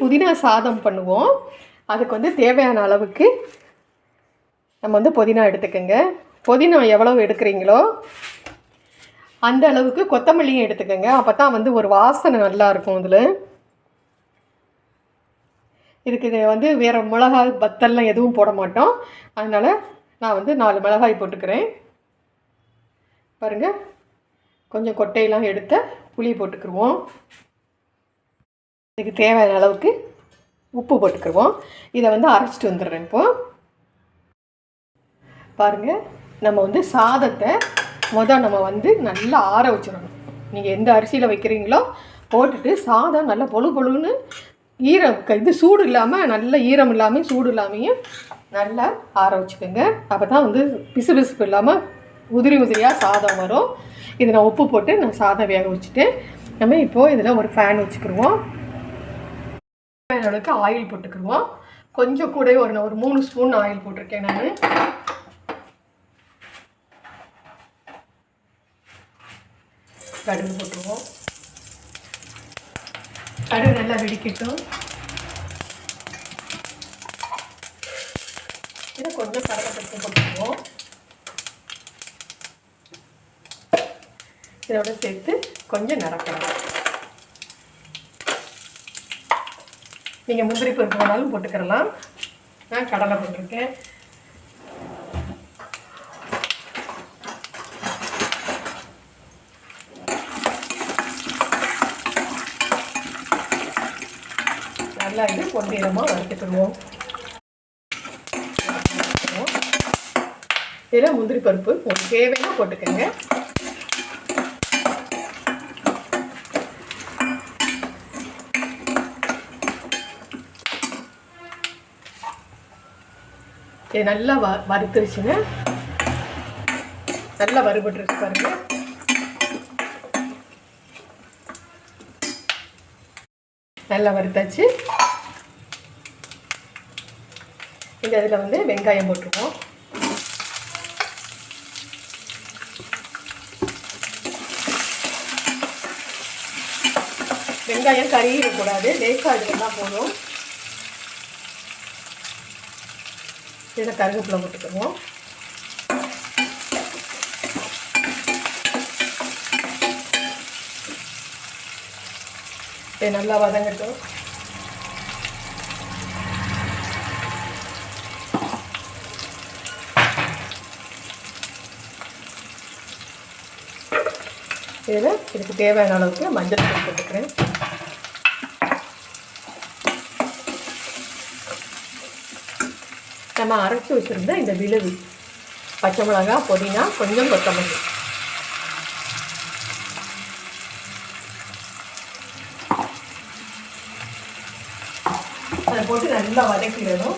புதினா சாதம் பண்ணுவோம். அதுக்கு வந்து தேவையான அளவுக்கு நம்ம வந்து புதினா எடுத்துக்கோங்க. புதினா எவ்வளவு எடுக்கிறீங்களோ அந்த அளவுக்கு கொத்தமல்லியும் எடுத்துக்கோங்க. அப்போ தான் வந்து ஒரு வாசனை நல்லாயிருக்கும். இதுக்கு வந்து வேறு மிளகாய் வத்தல்லாம் எதுவும் போட மாட்டோம். அதனால் நான் வந்து 4 மிளகாய் போட்டுக்கிறேன். பாருங்கள், கொஞ்சம் கொட்டையெல்லாம் எடுத்த புளி போட்டுக்கிடுவோம். இதுக்கு தேவையான அளவுக்கு உப்பு போட்டுக்கிடுவோம். இதை வந்து அரைச்சிட்டு வந்துடுறேன். இப்போது பாருங்கள், நம்ம வந்து சாதத்தை நம்ம வந்து நல்லா ஆற வச்சிடணும். நீங்கள் எந்த அரிசியில் வைக்கிறீங்களோ போட்டுட்டு சாதம் நல்லா பொழு பொழுன்னு இது சூடு இல்லாமல், நல்ல ஈரம் இல்லாமல் சூடு இல்லாமையும் நல்லா ஆற வச்சுக்கோங்க. அப்போ தான் வந்து பிசு பிசுப்பு இல்லாமல் உதிரி உதிரியாக சாதம் வரும். இது நான் உப்பு போட்டு நான் சாதம் வேக வச்சுட்டு நம்ம இப்போது இதில் ஒரு ஃபேன் வச்சுக்கிடுவோம். அளவுக்கு ஆயில் போட்டுக்கிடுவோம். கொஞ்சம் கூட ஒரு 3 ஸ்பூன் ஆயில் போட்டிருக்கேன் நான். கடுகு போட்டுருவோம். கடுகு நல்லா வெடிக்கட்டும். இதை கொஞ்சம் கடலைப்பருப்பு போட்டுக்குவோம். இதோட சேர்த்து கொஞ்சம் நிரப்பலாம். நீங்கள் முந்திரி பருப்பு வேணாலும் போட்டுக்கிறலாம். நான் கடலை போட்டிருக்கேன். நல்லா இது பொன்னிறமாக வறுத்துக்கிடுவோம். இதில் முந்திரி பருப்பு உங்களுக்கு தேவைன்னா போட்டுக்கோங்க. இது நல்லா வறுத்துருச்சுங்க. நல்லா வறுபட்டுருச்சு பாருங்க. நல்லா வறுத்தாச்சு. இந்த இதில் வந்து வெங்காயம் போட்டுருவோம். வெங்காயம் கறியிடக்கூடாது, லேசாக இதெல்லாம் போதும். இதில் கருவேப்பிலை போட்டுக்குவோம். இது நல்லா வதங்கட்டும். இதில் இதுக்கு தேவையான அளவுக்கு மஞ்சள் தூள் போட்டுக்கிறேன். நம்ம அரைச்சி வச்சுருந்த இந்த விழுது, பச்சை மிளகாய், புதினா, கொஞ்சம் கொத்தமல்லி, அதை போட்டு நல்லா வதக்கிடணும்.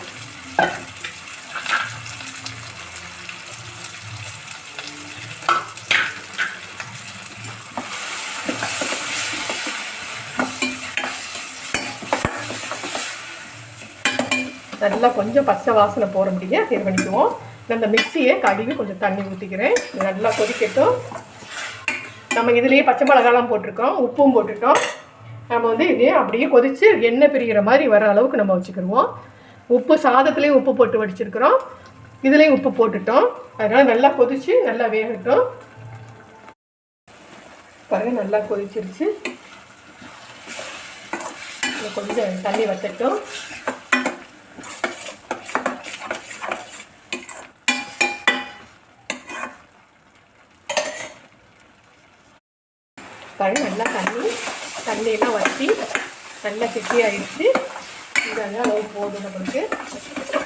நல்லா கொஞ்சம் பச்சை வாசனை போகிற முடிய இது பண்ணிக்குவோம். இந்த மிக்சியை கழுவி கொஞ்சம் தண்ணி ஊற்றிக்கிறேன். நல்லா கொதிக்கட்டும். நம்ம இதுலேயே பச்சை மிளகாலாம் போட்டிருக்கோம், உப்பும் போட்டுட்டோம். நம்ம வந்து இதே அப்படியே கொதித்து எண்ணெய் பிரிகிற மாதிரி வர அளவுக்கு நம்ம வச்சுக்கிடுவோம். உப்பு சாதத்துலேயும் உப்பு போட்டு வடிச்சிருக்கிறோம், இதுலேயும் உப்பு போட்டுட்டோம். அதனால் நல்லா கொதித்து நல்லா வேகட்டும். பாருங்கள், நல்லா கொதிச்சிருச்சு. கொஞ்சம் தண்ணி வச்சட்டும். பாருங்கள், நல்லா தண்ணியெல்லாம் வற்றி நல்லா கெட்டியாகிடுச்சு. இதெல்லாம் அளவு போதும். நம்மளுக்கு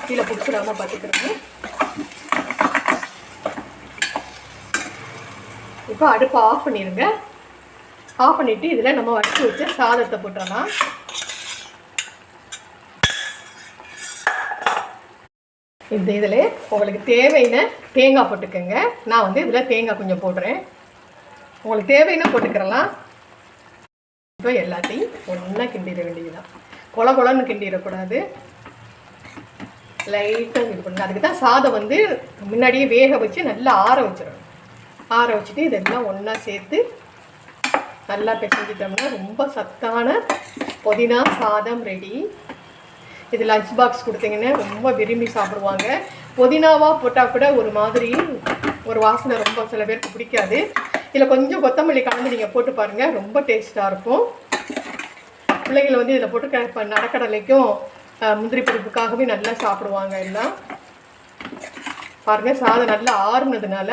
கீழே பிடிச்சிடாமல் பார்த்துக்கிறது. இப்போ அடுப்பை ஆஃப் பண்ணிடுங்க. ஆஃப் பண்ணிவிட்டு இதில் நம்ம வடித்து வச்ச சாதத்தை போட்டுடலாம். இந்த இதில் உங்களுக்கு தேவையான தேங்காய் போட்டுக்கோங்க. நான் வந்து இதில் தேங்காய் கொஞ்சம் போடுறேன். உங்களுக்கு தேவைன்னா போட்டுக்கிறலாம். இப்போ எல்லாத்தையும் ஒன்றா கிண்டிட வேண்டியதுதான். கொல கொலன்னு கிண்டிடக்கூடாது, லைட்டாக இது பண்ணுங்க. அதுக்கு தான் சாதம் வந்து முன்னாடியே வேக வச்சு நல்லா ஆற வச்சிடணும். ஆற வச்சுட்டு இதெல்லாம் ஒன்றா சேர்த்து நல்லா பிசைஞ்சிட்டோம்னா ரொம்ப சத்தான புதினா சாதம் ரெடி. இது லஞ்ச் பாக்ஸ் கொடுத்தீங்கன்னா ரொம்ப விரும்பி சாப்பிடுவாங்க. புதினாவாக போட்டால் கூட ஒரு மாதிரி ஒரு வாசனை ரொம்ப சில பேருக்கு பிடிக்காது. இதில் கொஞ்சம் கொத்தமல்லி கலந்து நீங்கள் போட்டு பாருங்கள், ரொம்ப டேஸ்ட்டாக இருக்கும். பிள்ளைங்களை வந்து இதில் போட்டு நடக்கடலைக்கும் முந்திரி பருப்புக்காகவே நல்லா சாப்பிடுவாங்க எல்லாம். பாருங்கள், சாதம் நல்லா ஆறுனதுனால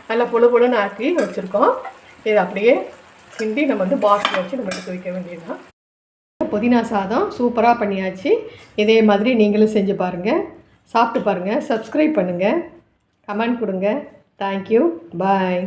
நல்லா பொழு பொழுன்னு ஆக்கி வச்சுருக்கோம். இது அப்படியே கிண்டி நம்ம வந்து பாக்ஸில் வச்சு நம்ம எடுத்து வைக்க வேண்டியதுதான். புதினா சாதம் சூப்பராக பண்ணியாச்சு. இதே மாதிரி நீங்களும் செஞ்சு பாருங்கள், சாப்பிட்டு பாருங்கள், சப்ஸ்கிரைப் பண்ணுங்கள், கமெண்ட் கொடுங்க. தேங்க்யூ, பாய்.